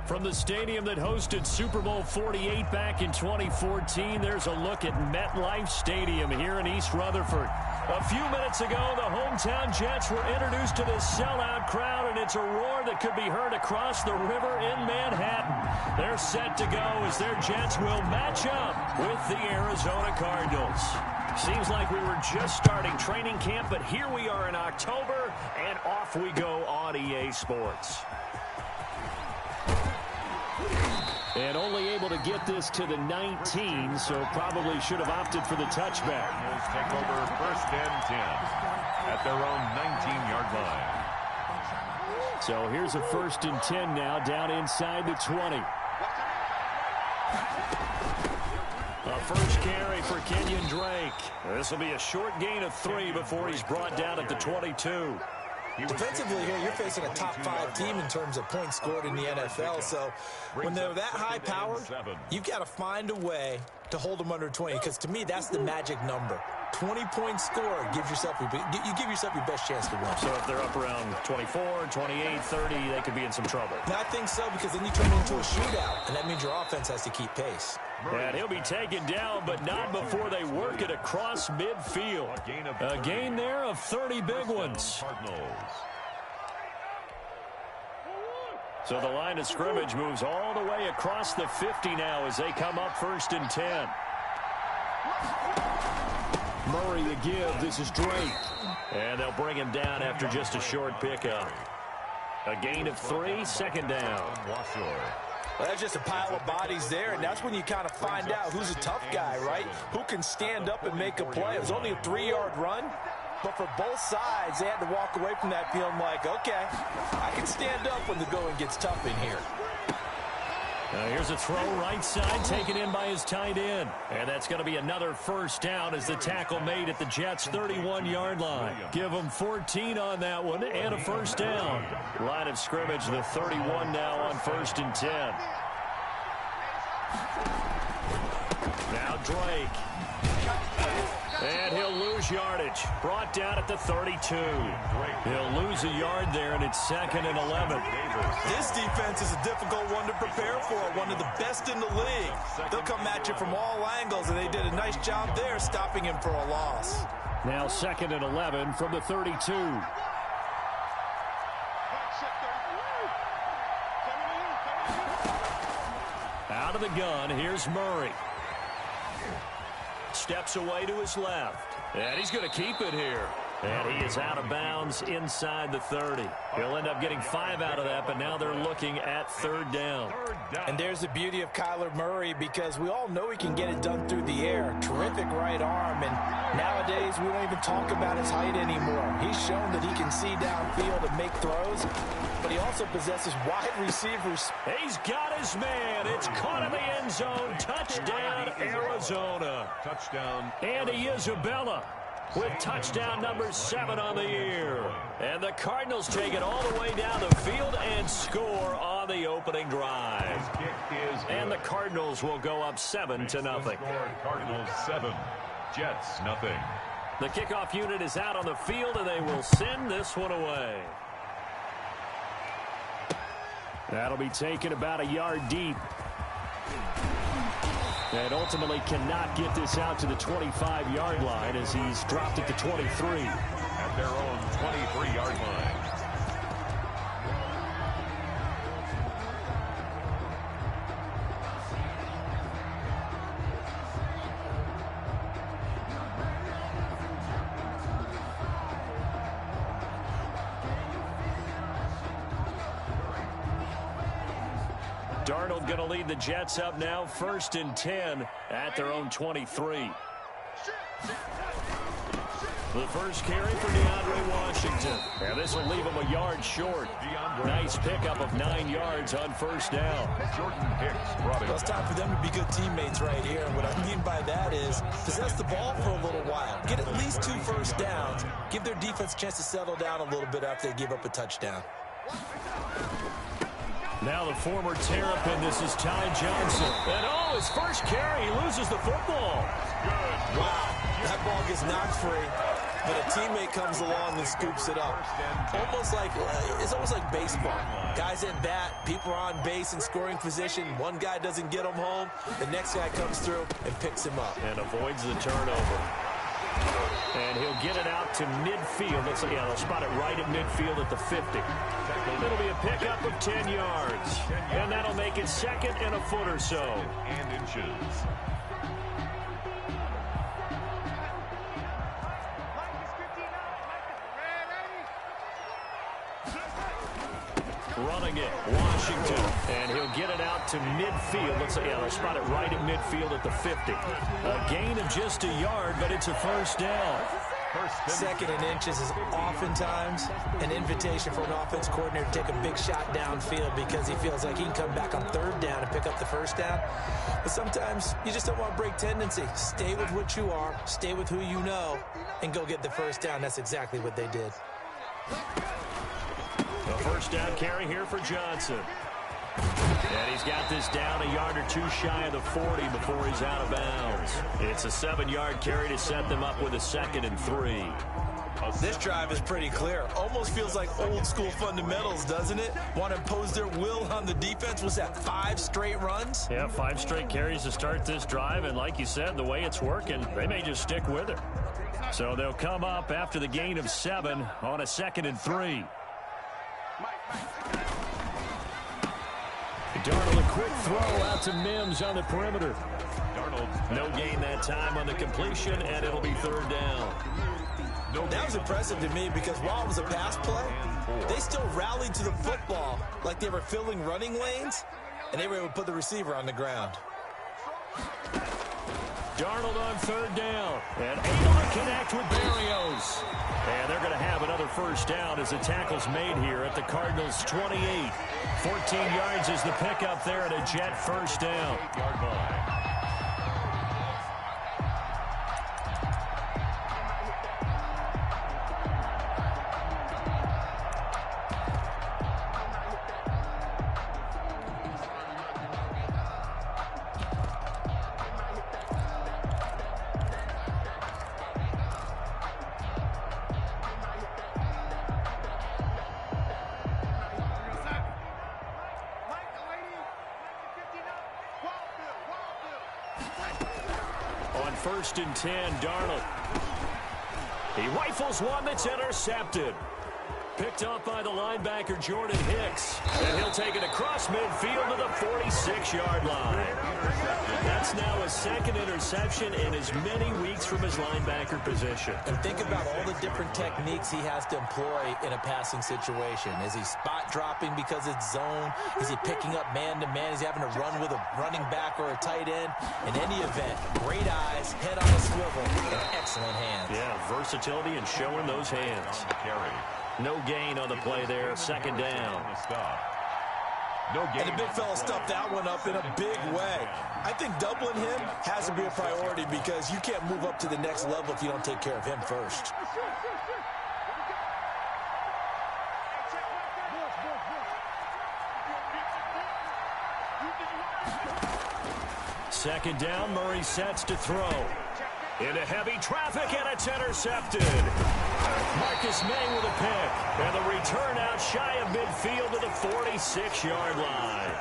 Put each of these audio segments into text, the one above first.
From the stadium that hosted Super Bowl 48 back in 2014, there's a look at MetLife Stadium here in East Rutherford. A few minutes ago, the hometown Jets were introduced to this sellout crowd, and it's a roar that could be heard across the river in Manhattan. They're set to go as their Jets will match up with the Arizona Cardinals. Seems like we were just starting training camp, but here we are in October, and off we go on EA Sports. And only able to get this to the 19, so probably should have opted for the touchback. Cardinals take over 1st and 10 at their own 19-yard line. So here's a 1st and 10 now, down inside the 20. A first carry for Kenyon Drake. This will be a short gain of 3 before he's brought down at the 22. Defensively here, you're facing a top 5 team in terms of points scored in the NFL. So when they're that high powered, you've got to find a way to hold them under 20. Because to me, that's the magic number. 20-point score gives yourself you give yourself your best chance to win. So if they're up around 24, 28, 30, they could be in some trouble. Now, I think so, because then you turn it into a shootout, and that means your offense has to keep pace. And he'll be taken down, but not before they work it across midfield. A gain there of 30 big ones. So the line of scrimmage moves all the way across the 50 now as they come up 1st and 10. Murray to give. This is Drake. And they'll bring him down after just a short pickup. A gain of 3, 2nd down. Well, that's just a pile of bodies there, and that's when you kind of find out who's a tough guy, right? Who can stand up and make a play. It was only a 3-yard run, but for both sides, they had to walk away from that feeling like, okay, I can stand up when the going gets tough in here. Here's a throw right side taken in by his tight end. And that's going to be another 1st down as the tackle made at the Jets' 31-yard line. Give them 14 on that one and a 1st down. Line of scrimmage, the 31 now on 1st and 10. Now Drake. And he'll lose yardage. Brought down at the 32. He'll lose a yard there, and it's 2nd and 11. This defense is a difficult one to prepare for, one of the best in the league. They'll come at you from all angles, and they did a nice job there stopping him for a loss. Now 2nd and 11 from the 32. Out of the gun, here's Murray. Steps away to his left. And he's going to keep it here. And he is out of bounds inside the 30. He'll end up getting 5 out of that, but now they're looking at 3rd down. And there's the beauty of Kyler Murray, because we all know he can get it done through the air. Terrific right arm, and nowadays we don't even talk about his height anymore. He's shown that he can see downfield and make throws, but he also possesses wide receivers. He's got his man. It's caught in the end zone. Touchdown, Arizona. Touchdown. Andy Isabella with touchdown number 7 on the year. And the Cardinals take it all the way down the field and score on the opening drive. And the Cardinals will go up 7-0. Cardinals 7, Jets nothing. The kickoff unit is out on the field, and they will send this one away. That'll be taken about a yard deep. And ultimately cannot get this out to the 25-yard line as he's dropped at the 23. At their own 23-yard line. Darnold going to lead the Jets up now, 1st and 10 at their own 23. The first carry for DeAndre Washington. And this will leave him a yard short. Nice pickup of 9 yards on 1st down. Jordan Hicks brought it. Well, it's time for them to be good teammates right here. And what I mean by that is possess the ball for a little while. Get at least 2 first downs. Give their defense a chance to settle down a little bit after they give up a touchdown. Now the former Terrapin, this is Ty Johnson. And his first carry, he loses the football. Wow, that ball gets knocked free. but a teammate comes along and scoops it up. It's almost like baseball. Guys at bat, people are on base in scoring position. One guy doesn't get him home. The next guy comes through and picks him up. And avoids the turnover. And he'll get it out to midfield. Looks like, yeah, they'll spot it right at midfield at the 50. It'll be a pickup of 10 yards. And that'll make it second and a foot or so. And inches. Running it, Washington, and he'll get it out to midfield. Looks like, yeah, they'll spot it right at midfield at the 50. A gain of just a yard, but it's a first down. Second and inches is oftentimes an invitation for an offense coordinator to take a big shot downfield because he feels like he can come back on third down and pick up the first down. But sometimes you just don't want to break tendency. Stay with what you are, stay with who you know, and go get the first down. That's exactly what they did. A first down carry here for Johnson. And he's got this down a yard or two shy of the 40 before he's out of bounds. It's a 7-yard carry to set them up with a 2nd and 3. This drive is pretty clear. Almost feels like old school fundamentals, doesn't it? Want to impose their will on the defense. Was that 5 straight runs? Yeah, 5 straight carries to start this drive. And like you said, the way it's working, they may just stick with it. So they'll come up after the gain of 7 on a 2nd and 3. Darnold, a quick throw out to Mims on the perimeter. Darnold, no gain that time on the completion, and it'll be 3rd down. That was impressive to me because while it was a pass play, they still rallied to the football like they were filling running lanes, and they were able to put the receiver on the ground. Darnold on 3rd down, and able to connect with Berrios. And they're going to have another first down as the tackle's made here at the Cardinals' 28. 14 yards is the pickup there at a Jet first down. Yard line. On 1st and 10, Darnold. He rifles one that's intercepted. Picked up by the linebacker, Jordan Hicks. And he'll take it across midfield to the 46-yard line. That's now a 2nd interception in as many weeks from his linebacker position. And think about all the different techniques he has to employ in a passing situation. Is he spot dropping because it's zone? Is he picking up man-to-man? Is he having to run with a running back or a tight end? In any event, great eyes, head on a swivel, and excellent hands. Yeah, versatility and showing those hands. No gain on the play there, 2nd down. And the big fella stuffed that one up in a big way. I think doubling him has to be a priority because you can't move up to the next level if you don't take care of him first. Second down, Murray sets to throw. Into heavy traffic, and it's intercepted. Marcus May with a pick. And the return out shy of midfield to the 46-yard line.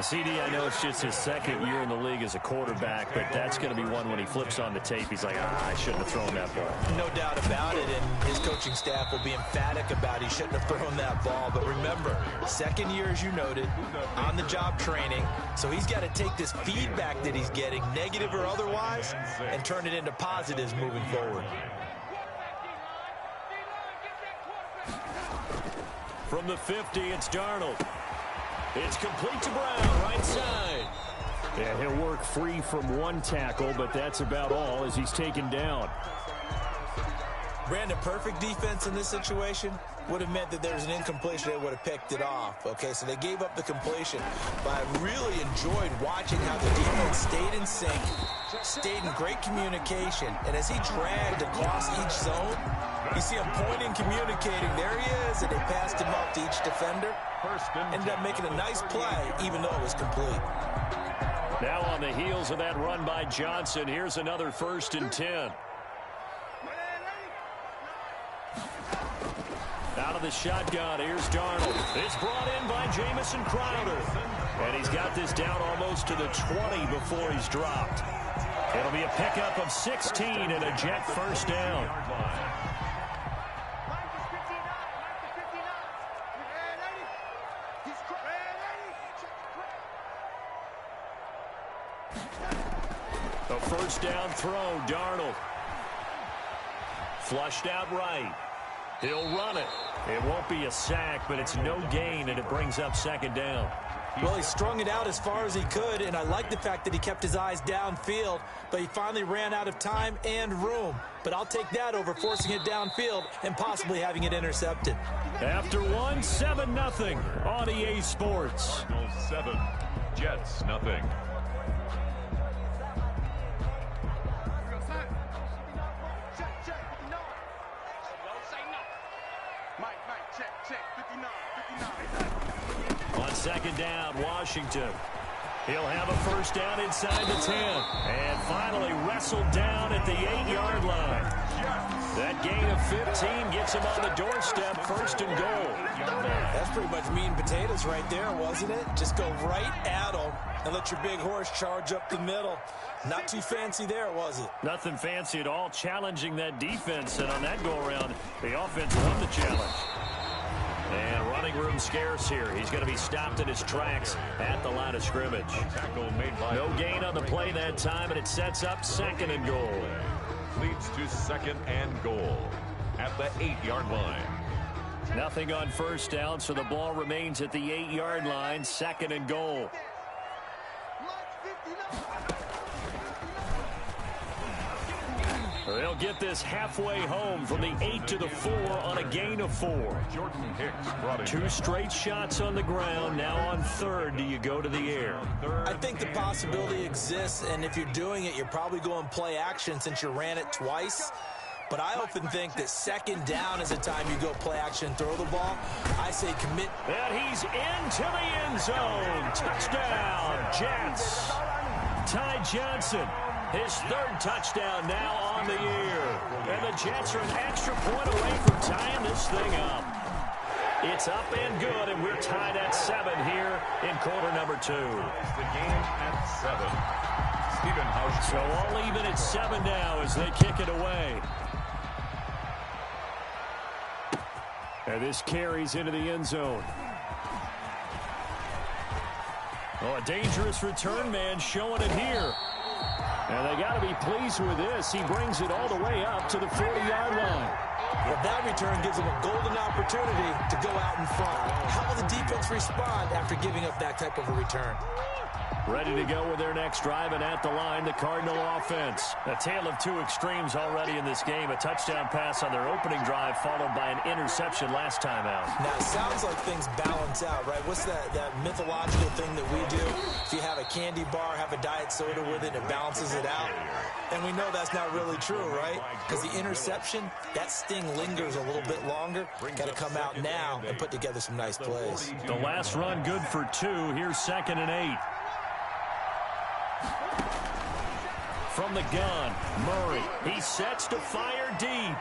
CD, I know it's just his 2nd year in the league as a quarterback, but that's going to be one when he flips on the tape. He's like, I shouldn't have thrown that ball. No doubt about it, and his coaching staff will be emphatic about he shouldn't have thrown that ball. But remember, 2nd year, as you noted, on-the-job training. So he's got to take this feedback that he's getting, negative or otherwise, and turn it into positives moving forward. From the 50, it's Darnold. It's complete to Brown, right side. And he'll work free from one tackle, but that's about all as he's taken down. Brandon, perfect defense in this situation would have meant that there was an incompletion. They would have picked it off. Okay, so they gave up the completion. But I really enjoyed watching how the defense stayed in sync, stayed in great communication. And as he dragged across each zone, you see him pointing, communicating. There he is, and they passed him up to each defender. Ended up making a nice play, even though it was complete. Now on the heels of that run by Johnson, here's another 1st and 10. of the shotgun. Here's Darnold. It's brought in by Jamison Crowder. And he's got this down almost to the 20 before he's dropped. It'll be a pickup of 16 and a Jet first down. A first down throw, Darnold. Flushed out right. He'll run it. It won't be a sack, but it's no gain, and it brings up second down. Well, he strung it out as far as he could, and I like the fact that he kept his eyes downfield, but he finally ran out of time and room. But I'll take that over forcing it downfield and possibly having it intercepted. After one, 7-0 on EA Sports. 7, Jets nothing. On second down, Washington. He'll have a first down inside the 10. And finally wrestled down at the 8-yard line. That gain of 15 gets him on the doorstep, first and goal. That's pretty much meat and potatoes right there, wasn't it? Just go right at him and let your big horse charge up the middle. Not too fancy there, was it? Nothing fancy at all, challenging that defense. And on that go-around, the offense won the challenge. And running room scarce here. He's going to be stopped in his tracks at the line of scrimmage. No gain on the play that time, and it sets up second and goal. Leads to second and goal at the 8-yard line. Nothing on first down, so the ball remains at the 8-yard line, second and goal. They'll get this halfway home from the 8 to the 4 on a gain of 4. Jordan Hicks brought it. 2 straight shots on the ground. Now on third, do you go to the air? I think the possibility exists, and if you're doing it, you're probably going play action since you ran it twice. But I often think that second down is the time you go play action and throw the ball. I say commit. And he's into the end zone. Touchdown, Jets. Ty Johnson, his third touchdown now on the year. And the Jets are an extra point away from tying this thing up. It's up and good, and we're tied at 7 here in quarter number 2. The game at 7. Stephen Hausch. So all even at 7 now as they kick it away. And this carries into the end zone. Oh, a dangerous return man showing it here. And they got to be pleased with this. He brings it all the way up to the 40-yard line. Well, that return gives them a golden opportunity to go out in front. How will the defense respond after giving up that type of a return? Ready to go with their next drive, and at the line, the Cardinal offense. A tale of 2 extremes already in this game. A touchdown pass on their opening drive, followed by an interception last time out. Now, it sounds like things balance out, right? What's that mythological thing that we do? If you have a candy bar, have a diet soda with it, it balances it out. And we know that's not really true, right? Because the interception, that sting lingers a little bit longer. Got to come out now and put together some nice plays. The last run good for 2. Here's second and 8. From the gun, Murray. He sets to fire deep.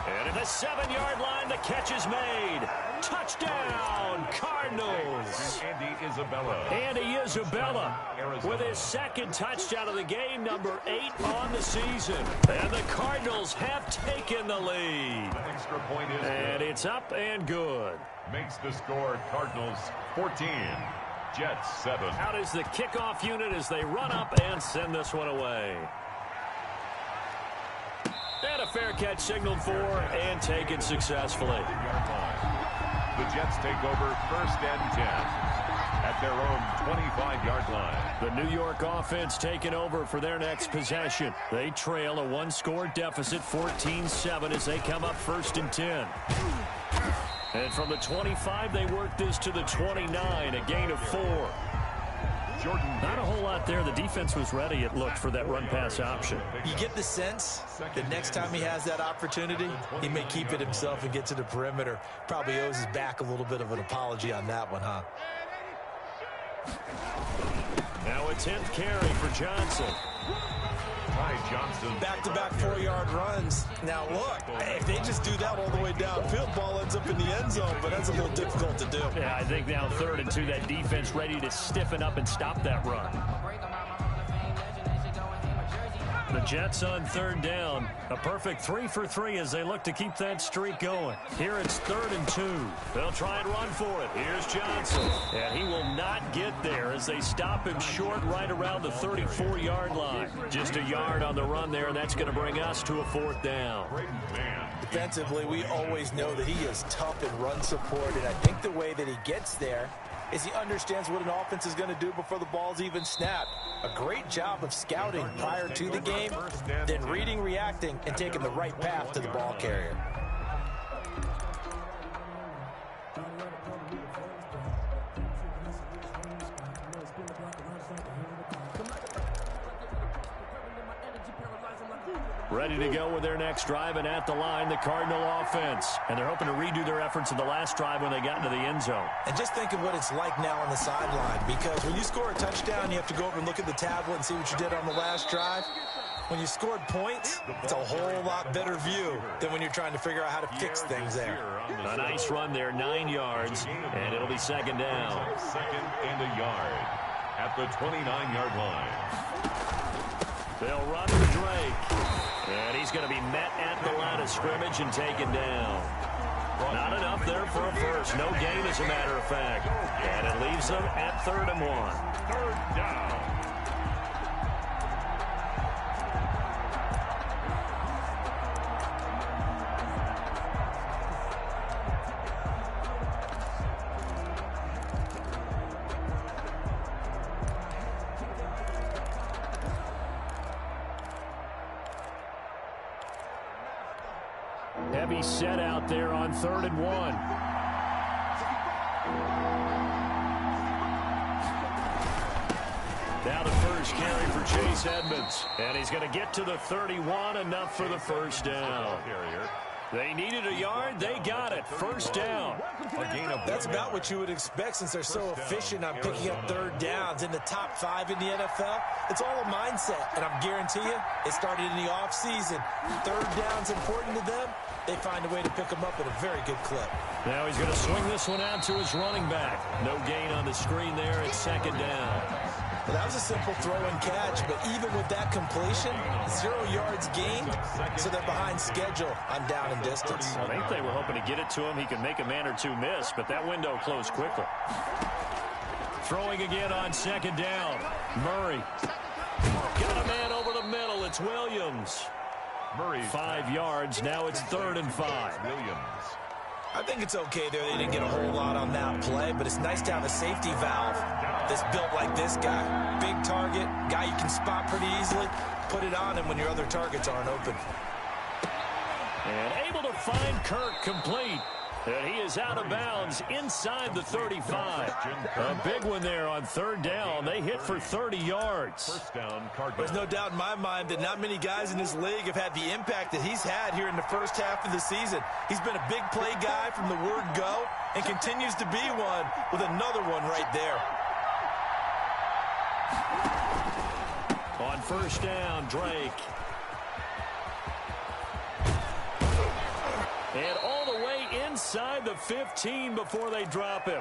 And at the 7-yard line, the catch is made. Touchdown, Cardinals. Andy Isabella with his second touchdown of the game, number 8 on the season. And the Cardinals have taken the lead. And it's up and good. Makes the score Cardinals 14. Jets 7. Out is the kickoff unit as they run up and send this one away. And a fair catch signaled for and taken successfully. The Jets take over first and 10 at their own 25-yard line. The New York offense taking over for their next possession. They trail a 1-score deficit, 14-7, as they come up first and 10. And from the 25, they work this to the 29, a gain of 4. Not a whole lot there. The defense was ready, it looked, for that run-pass option. You get the sense that next time he has that opportunity, he may keep it himself and get to the perimeter. Probably owes his back a little bit of an apology on that one, huh? Now a 10th carry for Johnson. Johnson. Back-to-back 4-yard runs. Now, look, if they just do that all the way downfield, ball ends up in the end zone, but that's a little difficult to do. Yeah, I think now 3rd and 2, that defense ready to stiffen up and stop that run. The Jets on 3rd down. A perfect 3 for 3 as they look to keep that streak going. Here it's 3rd and 2. They'll try and run for it. Here's Johnson. And he will not get there as they stop him short right around the 34-yard line. Just a yard on the run there, and that's going to bring us to a 4th down. Defensively, we always know that he is tough in run support, and I think the way that he gets there is he understands what an offense is going to do before the ball's even snapped. A great job of scouting prior to the game, then reading, reacting, and taking the right path to the ball carrier. Ready to go with their next drive, and at the line, the Cardinal offense. And they're hoping to redo their efforts in the last drive when they got into the end zone. And just think of what it's like now on the sideline, because when you score a touchdown, you have to go over and look at the tablet and see what you did on the last drive. When you scored points, it's a whole lot better view than when you're trying to figure out how to fix things there. A nice run there, 9 yards, and it'll be 2nd down. 2nd and a yard at the 29-yard line. They'll run to Drake. And he's going to be met at the line of scrimmage and taken down. Not enough there for a first. No gain, as a matter of fact. And it leaves them at 3rd and 1. 3rd down. Heavy set out there on 3rd and 1. Now the first carry for Chase Edmonds. And he's going to get to the 31, enough for the first down. They needed a yard. They got it. 1st down. That's about what you would expect since they're so efficient on picking up 3rd downs. In the top 5 in the NFL, it's all a mindset. And I'm guarantee you, it started in the offseason. 3rd down's important to them. They find a way to pick them up at a very good clip. Now he's going to swing this one out to his running back. No gain on the screen there. It's 2nd down. Well, that was a simple throw and catch, but even with that completion, 0 yards gained, so they're behind schedule on down and distance. I think they were hoping to get it to him. He could make a man or two miss, but that window closed quickly. Throwing again on 2nd down. Murray. Got a man over the middle. It's Williams. Murray. 5 yards. Now it's 3rd and 5. Williams. I think it's okay there. They didn't get a whole lot on that play, but it's nice to have a safety valve that's built like this guy. Big target, guy you can spot pretty easily. Put it on him when your other targets aren't open. And able to find Kirk complete. And he is out of bounds inside the 35. A big one there on 3rd down. They hit for 30 yards. 1st down, Cardinals. There's no doubt in my mind that not many guys in this league have had the impact that he's had here in the first half of the season. He's been a big play guy from the word go and continues to be one with another one right there. On 1st down, Drake. And all the way inside the 15 before they drop him.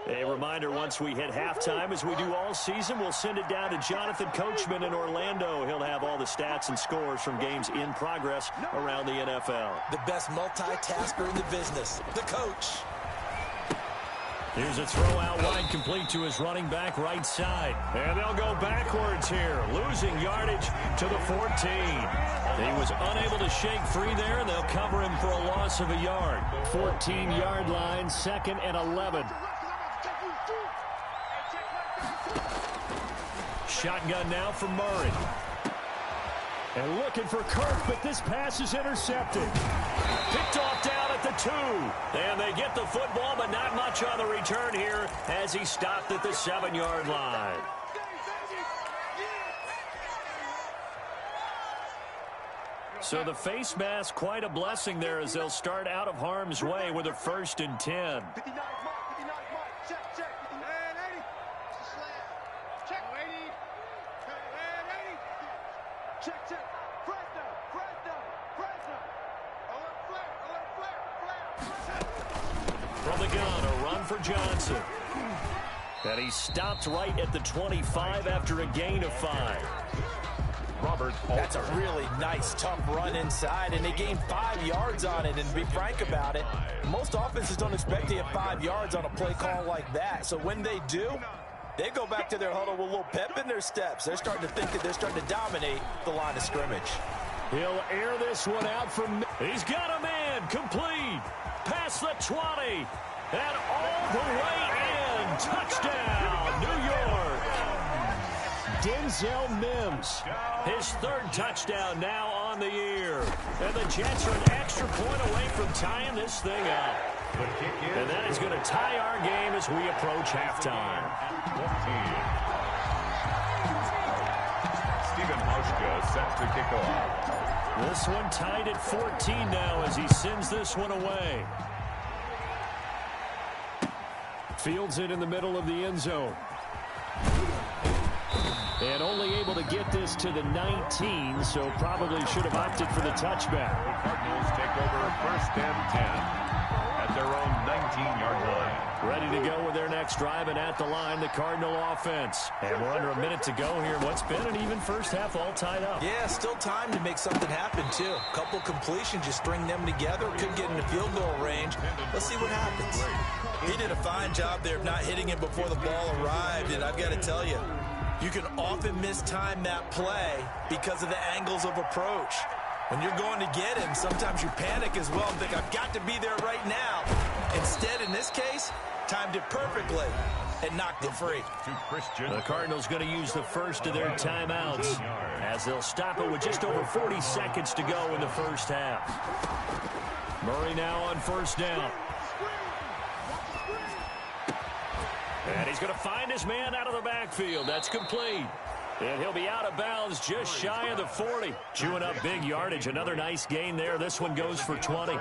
A reminder, once we hit halftime, as we do all season, we'll send it down to Jonathan Coachman in Orlando. He'll have all the stats and scores from games in progress around the NFL. The best multitasker in the business, the coach. Here's a throw out wide, complete to his running back right side. And they'll go backwards here, losing yardage to the 14. He was unable to shake free there, and they'll cover him for a loss of a yard. 14-yard line, 2nd and 11. Shotgun now for Murray. And looking for Kirk, but this pass is intercepted. Picked off down at the 2. And they get the football, but not much on the return here as he stopped at the 7-yard line. So the face mask, quite a blessing there as they'll start out of harm's way with a 1st and 10. From the gun, a run for Johnson. And he stopped right at the 25 after a gain of 5. That's a really nice, tough run inside, and they gained 5 yards on it. And to be frank about it, most offenses don't expect to get 5 yards on a play call like that. So when they do, they go back to their huddle with a little pep in their steps. They're starting to think that they're starting to dominate the line of scrimmage. He'll air this one out from... He's got a man, complete, past the 20, and all the way in. Touchdown, New York. Denzel Mims, his 3rd touchdown now on the year. And the Jets are an extra point away from tying this thing up. And that is going to tie our game as we approach halftime. Stephen Hauschka sets the kickoff. This one tied at 14 now as he sends this one away. Fields it in the middle of the end zone. And only able to get this to the 19, so probably should have opted for the touchback. The Cardinals take over 1st and 10 at their own 19-yard line. Ready to go with their next drive, and at the line, the Cardinal offense. And we're under a minute to go here. What's been an even first half all tied up. Yeah, still time to make something happen, too. A couple completions, just string them together. Could get into field goal range. Let's see what happens. He did a fine job there of not hitting it before the ball arrived, and I've got to tell you, you can often mistime that play because of the angles of approach. When you're going to get him, sometimes you panic as well and think, I've got to be there right now. Instead, in this case, timed it perfectly and knocked it free. The Cardinals going to use the first of their timeouts as they'll stop it with just over 40 seconds to go in the first half. Murray now on 1st down. And he's going to find his man out of the backfield. That's complete. And he'll be out of bounds just shy of the 40. Chewing up big yardage. Another nice gain there. This one goes for 20.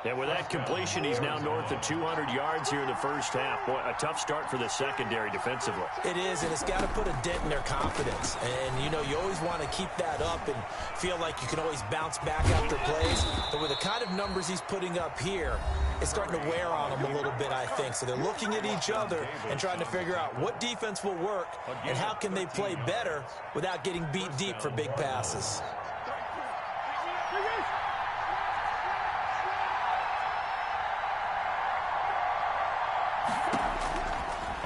And with that completion, he's now north of 200 yards here in the first half. Boy, a tough start for the secondary defensively. It is, and it's got to put a dent in their confidence. And, you know, you always want to keep that up and feel like you can always bounce back after plays. But with the kind of numbers he's putting up here, it's starting to wear on them a little bit, I think. So they're looking at each other and trying to figure out what defense will work and how can they play better without getting beat deep for big passes.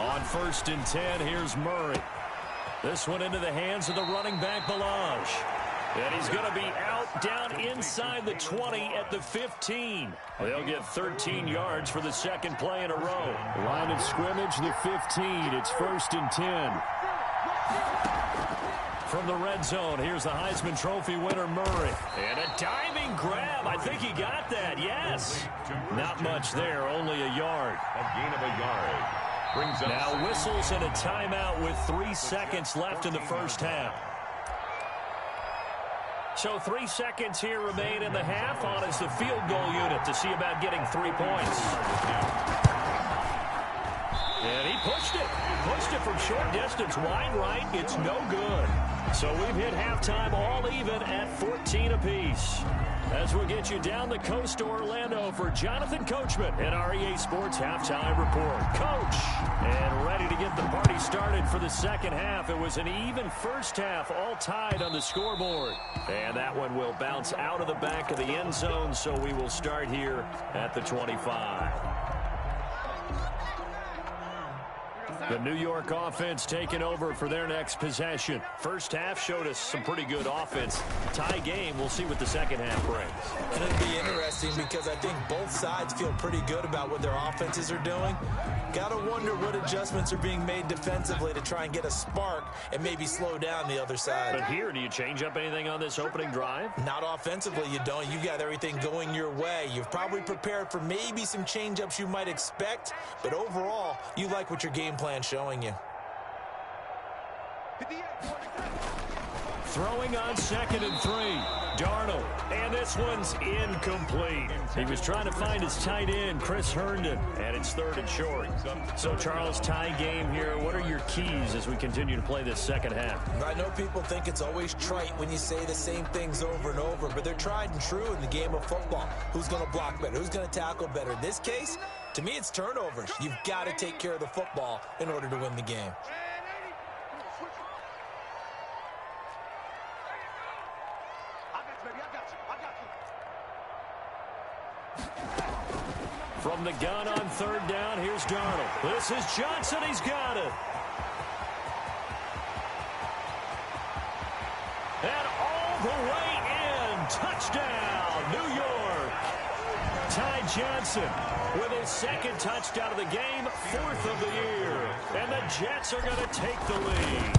On 1st and 10, here's Murray. This one into the hands of the running back, Balaj. And he's going to be out down inside the 20 at the 15. They'll get 13 yards for the second play in a row. Line of scrimmage, the 15. It's 1st and 10. From the red zone, here's the Heisman Trophy winner, Murray. And a diving grab. I think he got that, yes. Not much there, only a yard. A gain of a yard. Brings up now whistles and a timeout with 3 seconds left in the first half. So 3 seconds here remain in the half. On is the field goal unit to see about getting 3 points. And he pushed it. Pushed it from short distance, wide right. It's no good. So we've hit halftime all even at 14 apiece. As we'll get you down the coast to Orlando for Jonathan Coachman at our EA Sports Halftime Report. Coach, and ready to get the party started for the second half. It was an even first half, all tied on the scoreboard. And that one will bounce out of the back of the end zone, so we will start here at the 25. The New York offense taking over for their next possession. First half showed us some pretty good offense. Tie game, we'll see what the second half brings. And it'll be interesting because I think both sides feel pretty good about what their offenses are doing. Got to wonder what adjustments are being made defensively to try and get a spark and maybe slow down the other side. But here, do you change up anything on this opening drive? Not offensively, you don't. You got everything going your way. You've probably prepared for maybe some change-ups you might expect, but overall, you like what your game plan showing you. Throwing on 2nd and 3. Darnold. And this one's incomplete. He was trying to find his tight end, Chris Herndon. And it's 3rd and short. So, Charles, tie game here. What are your keys as we continue to play this second half? I know people think it's always trite when you say the same things over and over, but they're tried and true in the game of football. Who's going to block better? Who's going to tackle better? In this case, to me, it's turnovers. You've got to take care of the football in order to win the game. From the gun on 3rd down, here's Darnold. This is Johnson. He's got it. And all the way in. Touchdown, New York. Ty Johnson with his 2nd touchdown of the game, 4th of the year. And the Jets are going to take the lead.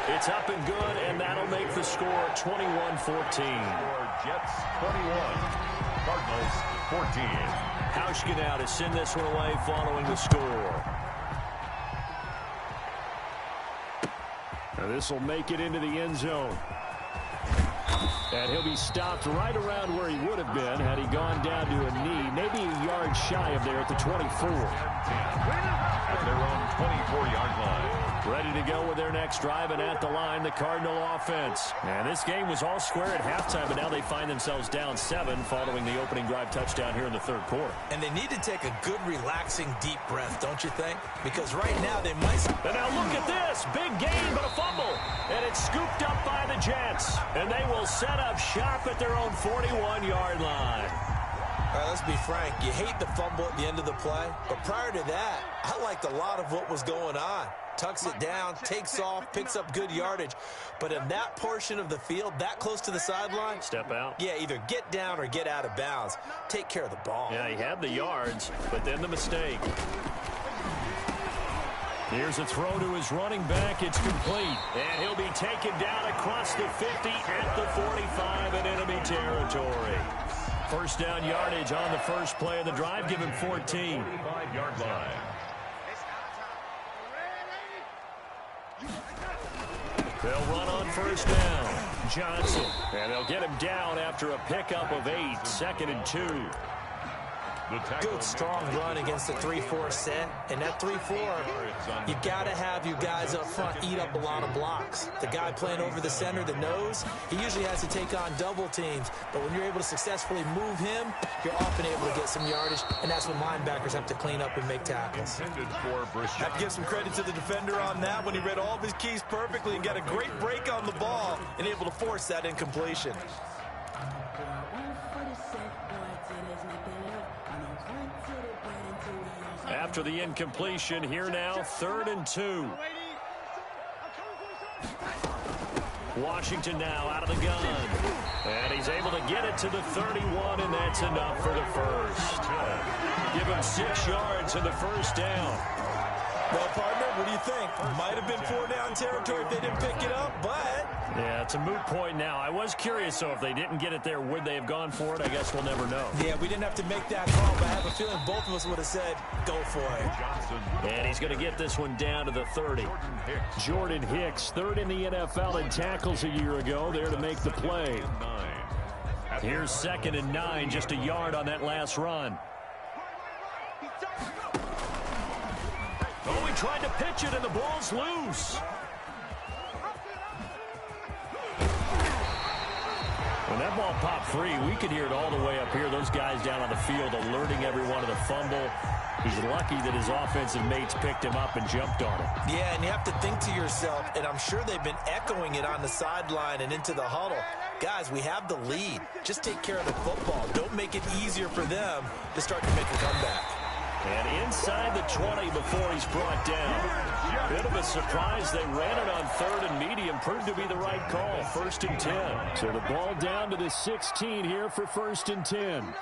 It's up and good, and that'll make the score 21-14. Jets 21, Cardinals 14. Hauschka now to send this one away following the score. Now this will make it into the end zone. And he'll be stopped right around where he would have been had he gone down to a knee, maybe a yard shy of there at the 24. At their own 24-yard line. Ready to go with their next drive, and at the line, the Cardinal offense. And this game was all square at halftime, but now they find themselves down 7 following the opening drive touchdown here in the 3rd quarter. And they need to take a good, relaxing, deep breath, don't you think? Because right now they might... And now look at this. Big gain, but a fumble. And it's scooped up by the Jets. And they will set up shop at their own 41-yard line. All right, let's be frank. You hate the fumble at the end of the play. But prior to that, I liked a lot of what was going on. Tucks it down, takes off, picks up good yardage. But in that portion of the field, that close to the sideline... Step out. Yeah, either get down or get out of bounds. Take care of the ball. Yeah, he had the yards, but then the mistake. Here's a throw to his running back. It's complete. And he'll be taken down across the 50 at the 45 in enemy territory. First down yardage on the first play of the drive. Give him 14. 5-yard line. They'll run on first down. Johnson. And they'll get him down after a pickup of 8. 2nd and 2. Good, strong run against the 3-4 set. And that 3-4, you got to have your guys up front eat up a lot of blocks. The guy playing over the center, the nose, he usually has to take on double teams. But when you're able to successfully move him, you're often able to get some yardage. And that's when linebackers have to clean up and make tackles. Have to give some credit to the defender on that when he read all of his keys perfectly and got a great break on the ball and able to force that incompletion. After the incompletion, here now, 3rd and 2. Washington now out of the gun. And he's able to get it to the 31, and that's enough for the first. Give him 6 yards in the first down. Well, partner, what do you think? Might have been 4-down territory if they didn't pick it up, but... Yeah, it's a moot point now. I was curious, though, if they didn't get it there, would they have gone for it? I guess we'll never know. Yeah, we didn't have to make that call, but I have a feeling both of us would have said, go for it. And he's going to get this one down to the 30. Jordan Hicks, 3rd in the NFL in tackles a year ago, there to make the play. Here's 2nd and 9, just a yard on that last run. Oh, he tried to pitch it, and the ball's loose. When that ball popped free, we could hear it all the way up here. Those guys down on the field alerting everyone of the fumble. He's lucky that his offensive mates picked him up and jumped on it. Yeah, and you have to think to yourself, and I'm sure they've been echoing it on the sideline and into the huddle. Guys, we have the lead. Just take care of the football. Don't make it easier for them to start to make a comeback. And inside the 20 before he's brought down. Bit of a surprise. They ran it on 3rd and medium. Proved to be the right call. 1st and 10. So the ball down to the 16 here for 1st and 10.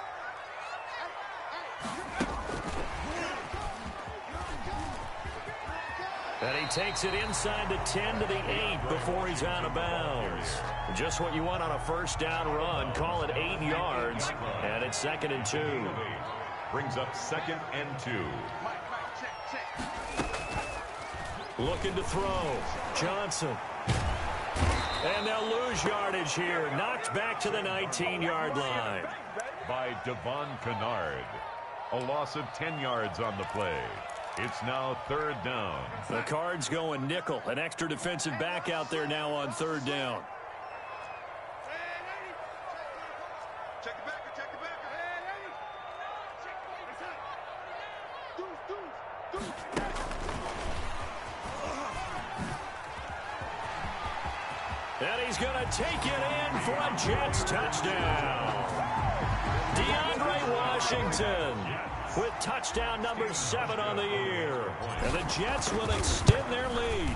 And he takes it inside the 10 to the 8 before he's out of bounds. Just what you want on a first down run. Call it 8 yards. And it's 2nd and 2. Brings up 2nd and 2. Looking to throw. Johnson. And they'll lose yardage here. Knocked back to the 19-yard line. By Devon Kennard. A loss of 10 yards on the play. It's now 3rd down. The Cards going nickel. An extra defensive back out there now on 3rd down. And he's going to take it in for a Jets touchdown. DeAndre Washington with touchdown number 7 on the year. And the Jets will extend their lead.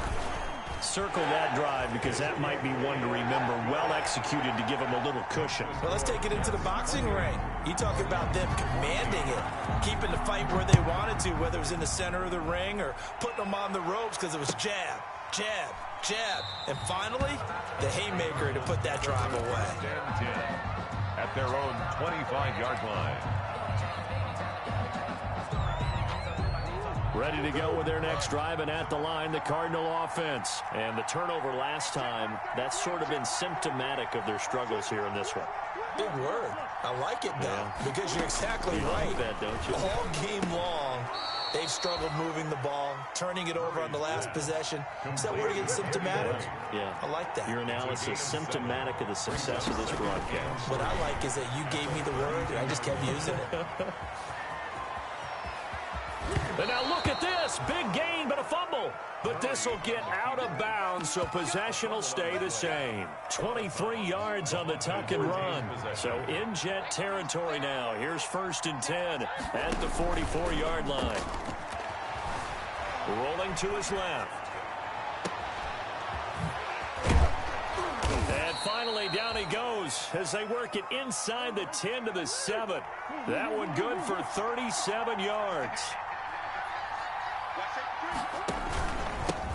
Circle that drive because that might be one to remember. Well executed to give them a little cushion. Well, let's take it into the boxing ring. You talk about them commanding it, keeping the fight where they wanted to, whether it was in the center of the ring or putting them on the ropes because it was jab, jab, jab. And finally, the haymaker to put that drive away. 10-10 at their own 25-yard line. Ready to go with their next drive, and at the line, the Cardinal offense. And the turnover last time, that's sort of been symptomatic of their struggles here in this one. Big word. I like it, though, because you're exactly right. Like that, don't you? All game long, they've struggled moving the ball, turning it over on the last possession. Is that word again, symptomatic? Yeah. I like that. Your analysis, symptomatic of the success of this broadcast. What I like is that you gave me the word, and I just kept using it. And now look at this. Big gain, but a fumble. But this will get out of bounds, so possession will stay the same. 23 yards on the tuck and run. So in Jet territory now. Here's 1st and 10 at the 44-yard line. Rolling to his left. And finally, down he goes as they work it inside the 10 to the 7. That one good for 37 yards.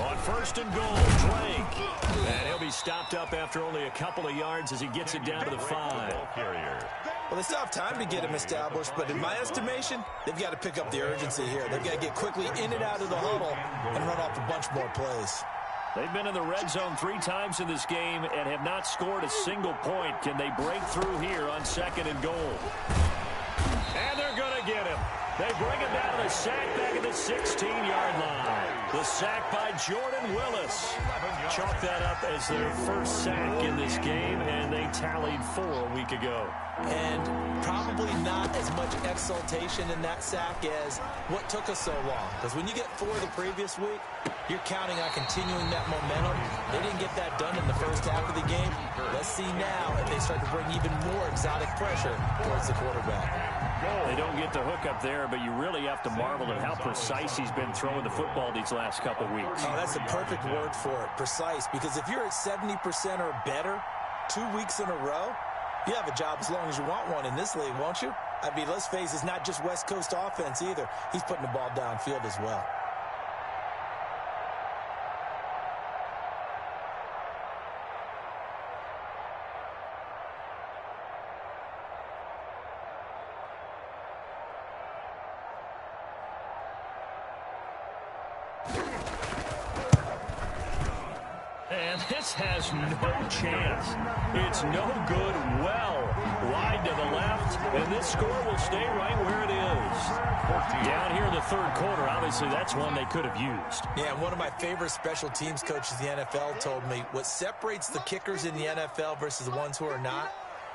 On 1st and goal, Drake. And he'll be stopped up after only a couple of yards as he gets it down to the 5. Well, they still have time to get him established, but in my estimation, they've got to pick up the urgency here. They've got to get quickly in and out of the huddle and run off a bunch more plays. They've been in the red zone 3 times in this game and have not scored a single point. Can they break through here on 2nd and goal? And they're going to get him. They bring him down to the sack back at the 16-yard line. The sack by Jordan Willis. Chalk that up as their first sack in this game, and they tallied 4 a week ago. And probably not as much exultation in that sack as what took us so long. Because when you get 4 the previous week, you're counting on continuing that momentum. They didn't get that done in the first half of the game. Let's see now if they start to bring even more exotic pressure towards the quarterback. They don't get the hook up there, but you really have to marvel at how precise he's been throwing the football these last couple weeks. Oh, that's a perfect word for it, precise. Because if you're at 70% or better 2 weeks in a row, you have a job as long as you want one in this league, won't you? I mean, let's face it, it's not just West Coast offense either. He's putting the ball downfield as well. And this has no chance. It's no good. Well, wide to the left, and this score will stay right where it is. Down here in the 3rd quarter, obviously that's one they could have used. Yeah, one of my favorite special teams coaches in the NFL told me what separates the kickers in the NFL versus the ones who are not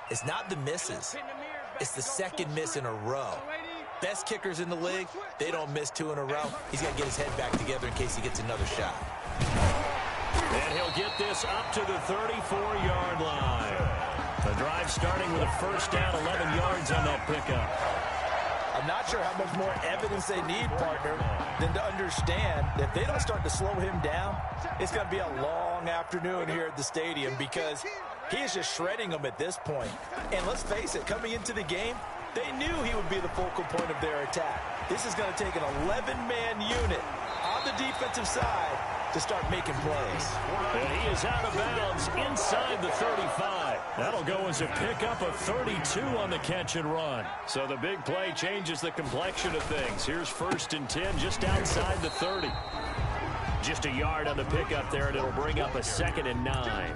is not the misses. It's the second miss in a row. Best kickers in the league, they don't miss 2 in a row. He's got to get his head back together in case he gets another shot. And he'll get this up to the 34-yard line. The drive starting with a 1st down, 11 yards on that pickup. I'm not sure how much more evidence they need, partner, than to understand that if they don't start to slow him down, it's going to be a long afternoon here at the stadium because he is just shredding them at this point. And let's face it, coming into the game, they knew he would be the focal point of their attack. This is going to take an 11-man unit on the defensive side to start making plays. And he is out of bounds inside the 35. That'll go as a pickup of 32 on the catch and run. So the big play changes the complexion of things. Here's 1st and 10 just outside the 30. Just a yard on the pickup there, and it'll bring up a 2nd and 9.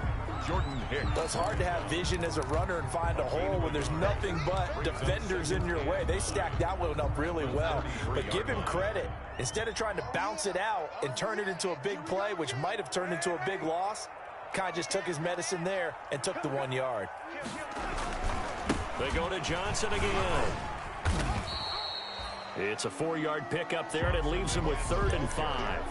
Jordan Hicks. It's hard to have vision as a runner and find a hole when there's nothing but defenders in your way. They stacked that one up really well. But give him credit. Instead of trying to bounce it out and turn it into a big play, which might have turned into a big loss, kind of just took his medicine there and took the 1 yard. They go to Johnson again. It's a 4-yard pickup there, and it leaves him with 3rd and 5.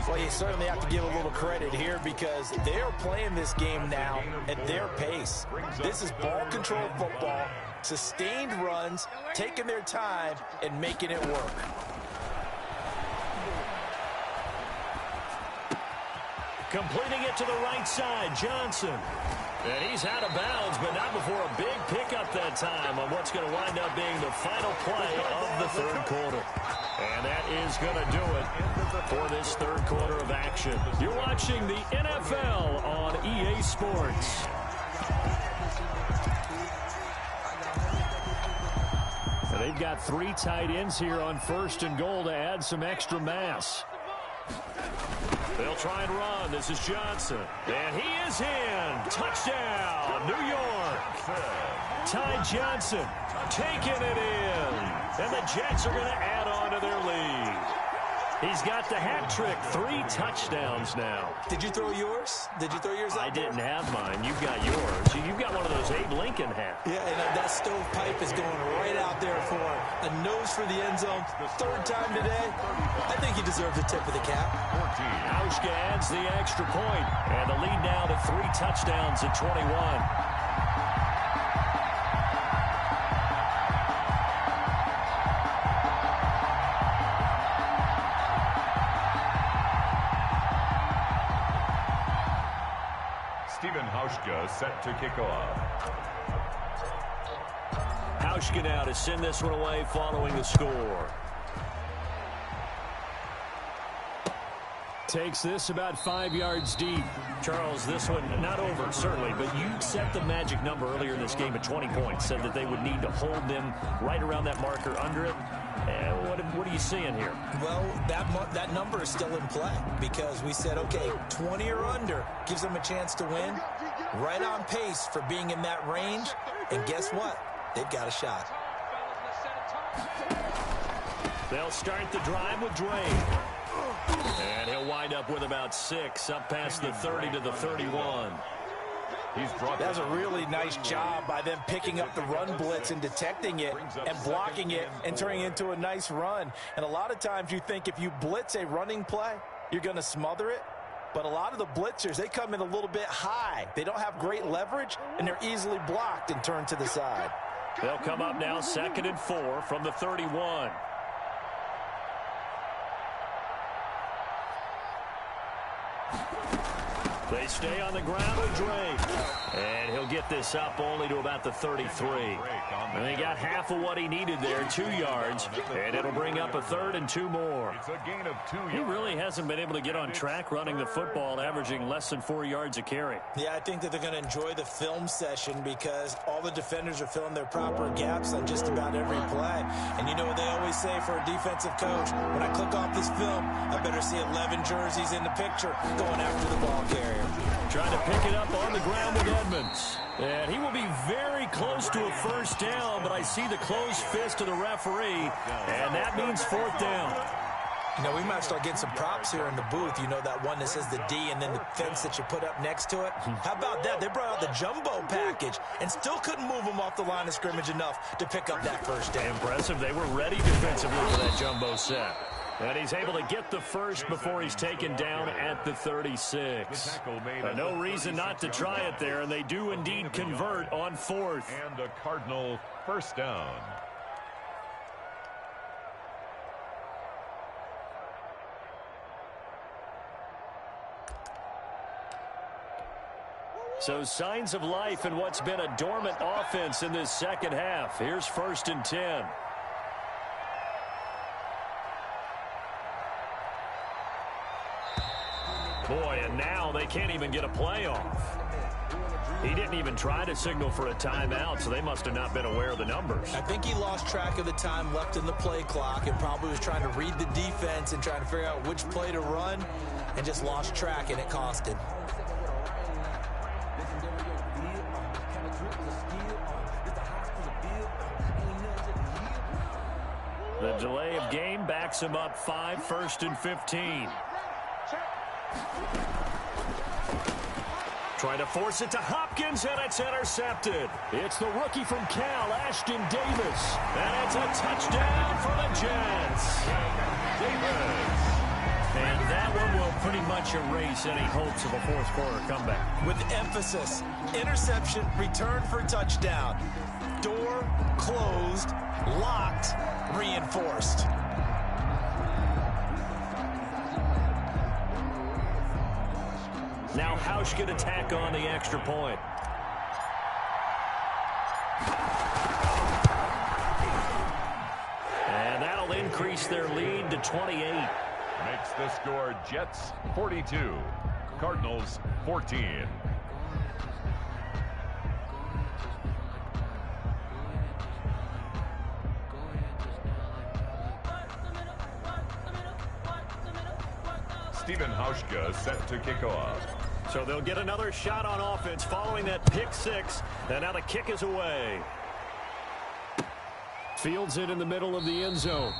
Well, you certainly have to give a little credit here because they are playing this game now at their pace. This is ball control football, sustained runs, taking their time, and making it work. Completing it to the right side, Johnson. And he's out of bounds, but not before a big pickup that time on what's going to wind up being the final play of the 3rd quarter. And that is going to do it for this 3rd quarter of action. You're watching the NFL on EA Sports. And they've got 3 tight ends here on 1st and goal to add some extra mass. They'll try and run. This is Johnson. And he is in. Touchdown, New York. Ty Johnson taking it in. And the Jets are going to add on to their lead. He's got the hat trick. 3 touchdowns now. Did you throw yours? Did you throw yours out I didn't have mine. You've got yours. You've got one of those Abe Lincoln hats. Yeah, and that stovepipe is going right out there for him. A nose for the end zone. 3rd time today. I think he deserves a tip of the cap. Hauschka adds the extra point, and the lead now to 3 touchdowns at 21. Hauschka set to kick off. Hauschka now to send this one away following the score. Takes this about 5 yards deep. Charles, this one not over, certainly, but you set the magic number earlier in this game at 20 points, said that they would need to hold them right around that marker under it. What are you seeing here? Well, that number is still in play because we said, okay, 20 or under gives them a chance to win. Right on pace for being in that range. And guess what? They've got a shot. They'll start the drive with Drake. And he'll wind up with about 6 up past the 30 to the 31. That's a really nice job by them picking up the run blitz and detecting it and blocking it and turning it into a nice run. And a lot of times you think if you blitz a running play, you're going to smother it. But a lot of the blitzers, they come in a little bit high. They don't have great leverage, and they're easily blocked and turned to the side. They'll come up now 2nd and 4 from the 31. They stay on the ground with Drake. And he'll get this up only to about the 33. And he got half of what he needed there, 2 yards. And it'll bring up a 3rd and 2 more. It's a gain of 2 yards. He really hasn't been able to get on track running the football, averaging less than 4 yards a carry. Yeah, I think that they're going to enjoy the film session because all the defenders are filling their proper gaps on just about every play. And you know what they always say for a defensive coach? When I click off this film, I better see 11 jerseys in the picture going after the ball carrier. Trying to pick it up on the ground with Edmonds. And he will be very close to a 1st down, but I see the closed fist of the referee, and that means 4th down. You know, we might start getting some props here in the booth. You know, that one that says the D and then the fence that you put up next to it. How about that? They brought out the jumbo package and still couldn't move them off the line of scrimmage enough to pick up that 1st down. Impressive. They were ready defensively for that jumbo set. And he's able to get the 1st before he's taken down at the 36. No reason not to try it there, and they do indeed convert on 4th. And a Cardinal 1st down. So signs of life in what's been a dormant offense in this 2nd half. Here's 1st and 10. Boy, and now they can't even get a play off. He didn't even try to signal for a timeout, so they must have not been aware of the numbers. I think he lost track of the time left in the play clock and probably was trying to read the defense and trying to figure out which play to run and just lost track, and it cost him. The delay of game backs him up 5, 1st and 15. Trying to force it to Hopkins, and it's intercepted. It's the rookie from Cal, Ashton Davis. And it's a touchdown for the Jets. Davis. And that one will pretty much erase any hopes of a fourth quarter comeback. With emphasis, interception, return for touchdown. Door closed, locked, reinforced. Now Hausch could attack on the extra point. And that'll increase their lead to 28. Makes the score Jets 42, Cardinals 14. Stephen Hauschka set to kick off. So they'll get another shot on offense following that pick six. And now the kick is away. Fields it in the middle of the end zone.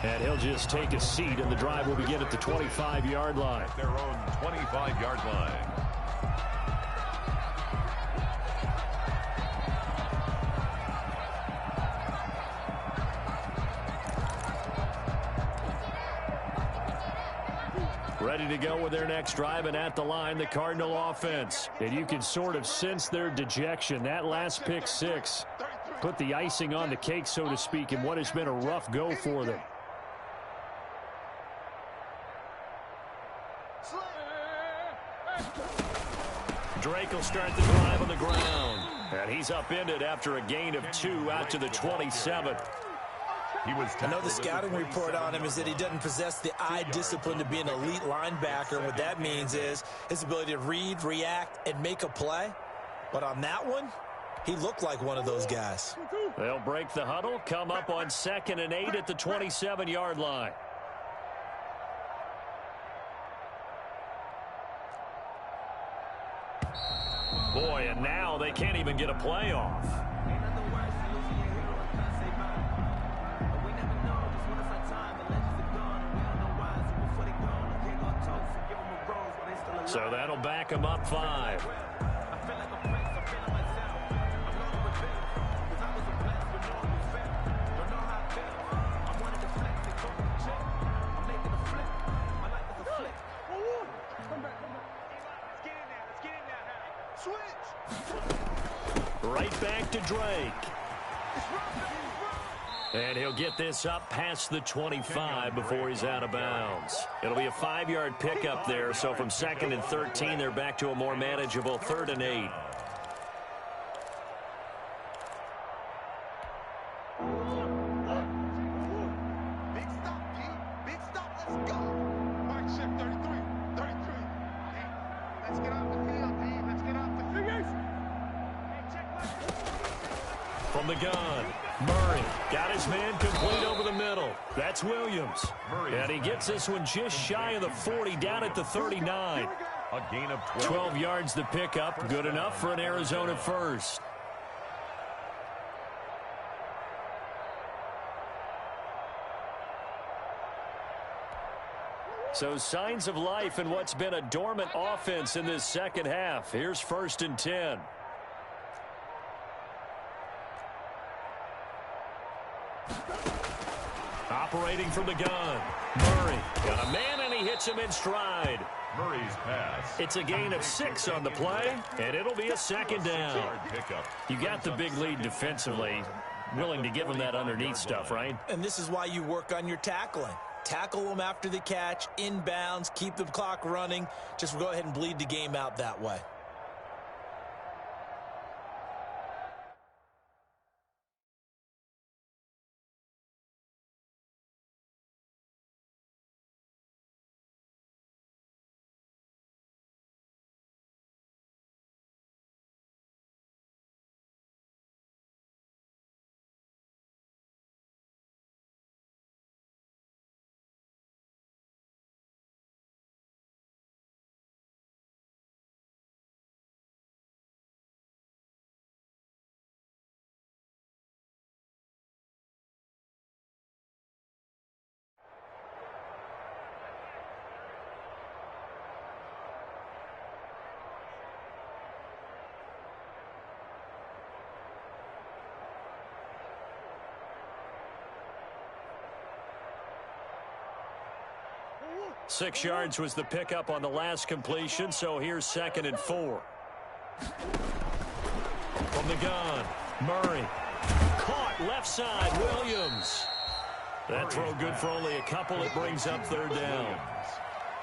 And he'll just take a seat, and the drive will begin at the 25-yard line. Their own 25-yard line. Ready to go with their next drive, and at the line, the Cardinal offense. And you can sort of sense their dejection. That last pick six put the icing on the cake, so to speak, in what has been a rough go for them. Drake will start the drive on the ground. And he's upended after a gain of 2 out to the 27. I know the scouting report on him is that he doesn't possess the eye discipline to be an elite linebacker. And what that means is his ability to read, react, and make a play. But on that one, he looked like one of those guys. They'll break the huddle, come up on 2nd and 8 at the 27-yard line. Boy, and now they can't even get a play off. So that'll back him up 5. Right back to Drake. And he'll get this up past the 25 before he's out of bounds. It'll be a 5-yard pickup there, so from 2nd and 13, they're back to a more manageable 3rd and 8. Big stop, G. Big stop. Let's go. Mark shift 33. 33. Let's get off the field, G. Let's get off the field. From the gun, Murray got his man complete over the middle. That's Williams. And he gets this one just shy of the 40, down at the 39. A gain of 12 yards to pick up, good enough for an Arizona first. So signs of life in what's been a dormant offense in this second half. Here's 1st and 10. Operating from the gun. Murray got a man, and he hits him in stride. Murray's pass. It's a gain of 6 on the play, and it'll be a 2nd down. You got the big lead defensively. Willing to give him that underneath stuff, right? And this is why you work on your tackling. Tackle them after the catch, inbounds, keep the clock running. Just go ahead and bleed the game out that way. 6 yards was the pickup on the last completion, so here's 2nd and 4. From the gun, Murray. Caught left side, Williams. That throw good for only a couple. It brings up 3rd down.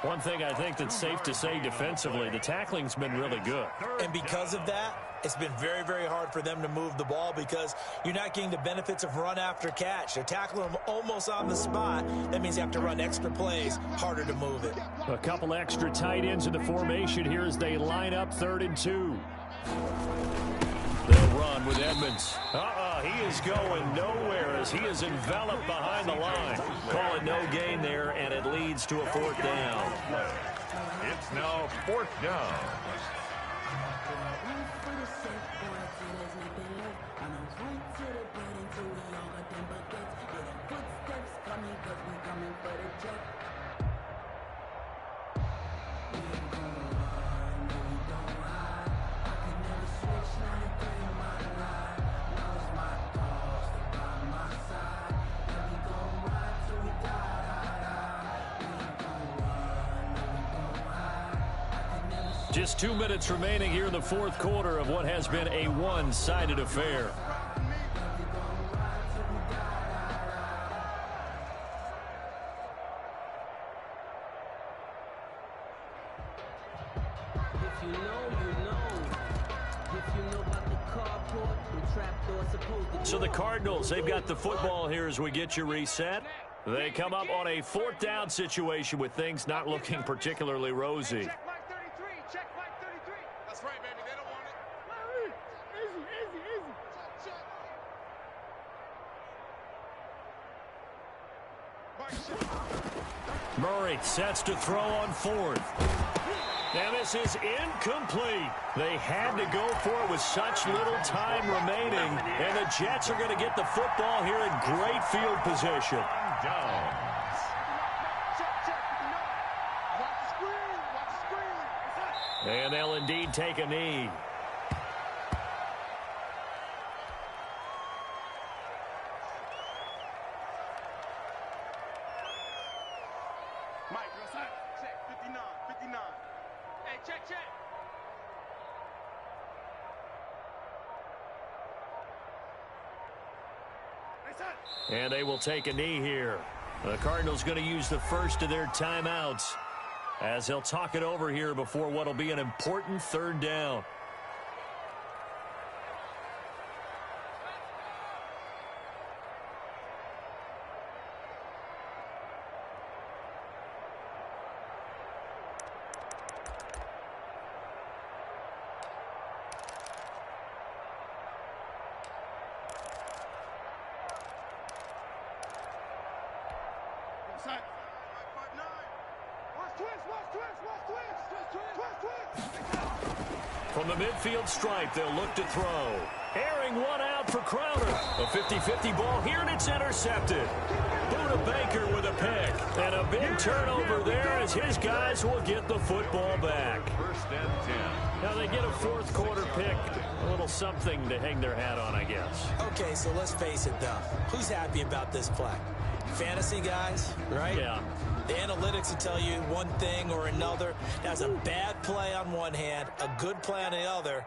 One thing I think that's safe to say defensively, the tackling's been really good. And because of that, it's been very, very hard for them to move the ball because you're not getting the benefits of run after catch. They're tackling them almost on the spot. That means you have to run extra plays, harder to move it. A couple extra tight ends in the formation here as they line up 3rd and 2. They'll run with Edmonds. He is going nowhere as he is enveloped behind the line. Call it no gain there, and it leads to a 4th down. It's now 4th down. Just 2 minutes remaining here in the 4th quarter of what has been a one-sided affair. So the Cardinals, they've got the football here as we get you reset. They come up on a 4th down situation with things not looking particularly rosy. Murray sets to throw on 4th. And this is incomplete. They had to go for it with such little time remaining. And the Jets are going to get the football here in great field position. And they'll indeed take a knee. And they will take a knee here. The Cardinals going to use the first of their timeouts as they'll talk it over here before what will be an important 3rd down. From the midfield stripe, they'll look to throw. Airing one out for Crowder. A 50-50 ball here, and it's intercepted. Buda Baker with a pick. And a big turnover there as his guys will get the football back. 1st and 10. Now they get a 4th quarter pick. A little something to hang their hat on, I guess. Okay, so let's face it, though. Who's happy about this play? Fantasy guys, right? Yeah. The analytics will tell you one thing or another. That's a bad play on one hand, a good play on the other,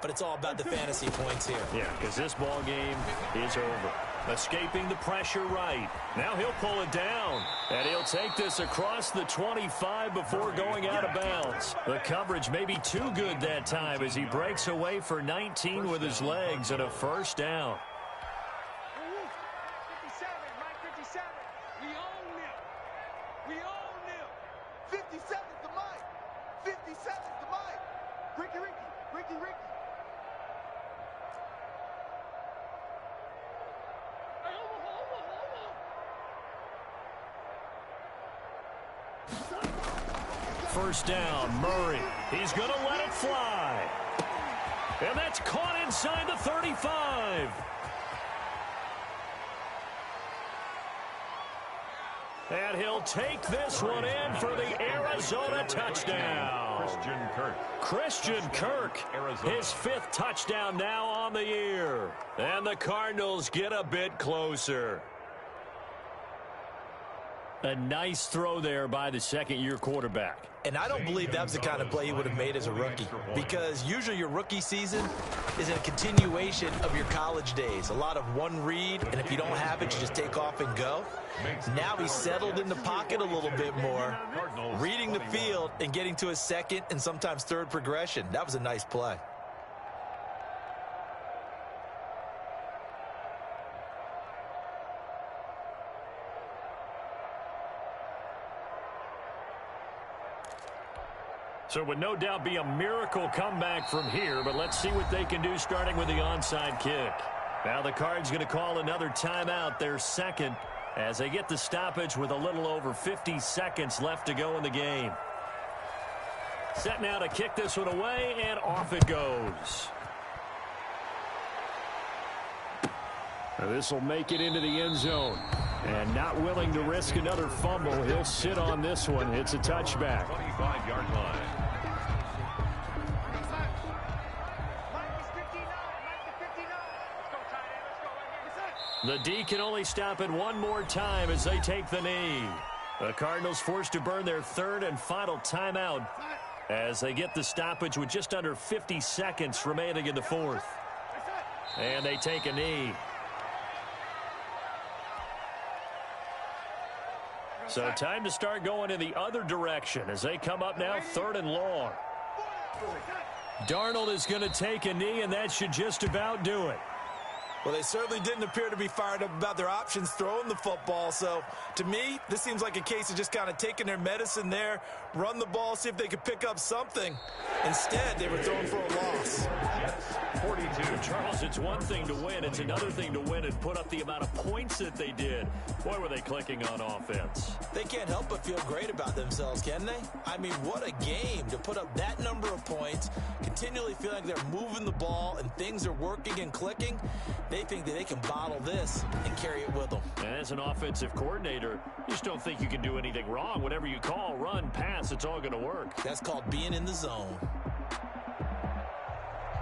but it's all about the fantasy points here. Yeah, because this ball game is over. Escaping the pressure right. Now he'll pull it down, and he'll take this across the 25 before going out of bounds. The coverage may be too good that time as he breaks away for 19 with his legs and a 1st down. First down, Murray. He's going to let it fly. And that's caught inside the 35. And he'll take this one in for the Arizona touchdown. Christian Kirk, his 5th touchdown now on the year. And the Cardinals get a bit closer. A nice throw there by the second-year quarterback. And I don't believe that was the kind of play he would have made as a rookie, because usually your rookie season is a continuation of your college days. A lot of one read, and if you don't have it, you just take off and go. Now he's settled in the pocket a little bit more, reading the field and getting to his second and sometimes third progression. That was a nice play. So it would no doubt be a miracle comeback from here, but let's see what they can do starting with the onside kick. Now the Cards going to call another timeout, their second, as they get the stoppage with a little over 50 seconds left to go in the game. Set now to kick this one away, and off it goes. This will make it into the end zone. And not willing to risk another fumble, he'll sit on this one. It's a touchback. 25-yard line. The D can only stop it one more time as they take the knee. The Cardinals forced to burn their third and final timeout as they get the stoppage with just under 50 seconds remaining in the fourth. And they take a knee. So time to start going in the other direction as they come up now, third and long. Darnold is going to take a knee, and that should just about do it. Well, they certainly didn't appear to be fired up about their options throwing the football. So, to me, this seems like a case of just kind of taking their medicine there, run the ball, see if they could pick up something. Instead, they were throwing for a loss. 42. Charles, it's one thing to win. It's another thing to win and put up the amount of points that they did. Boy, were they clicking on offense. They can't help but feel great about themselves, can they? I mean, what a game to put up that number of points, continually feeling like they're moving the ball and things are working and clicking. They think that they can bottle this and carry it with them. And as an offensive coordinator, you just don't think you can do anything wrong. Whatever you call, run, pass, it's all going to work. That's called being in the zone.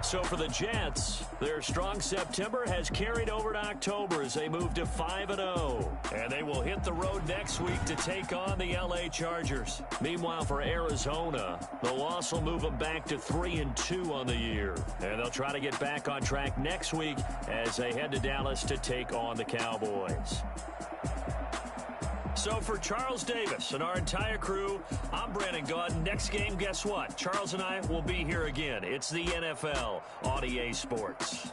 So for the Jets, their strong September has carried over to October as they move to 5-0. And they will hit the road next week to take on the LA Chargers. Meanwhile, for Arizona, the loss will move them back to 3-2 on the year. And they'll try to get back on track next week as they head to Dallas to take on the Cowboys. So for Charles Davis and our entire crew, I'm Brandon Gaudin. Next game, guess what? Charles and I will be here again. It's the NFL on EA Sports.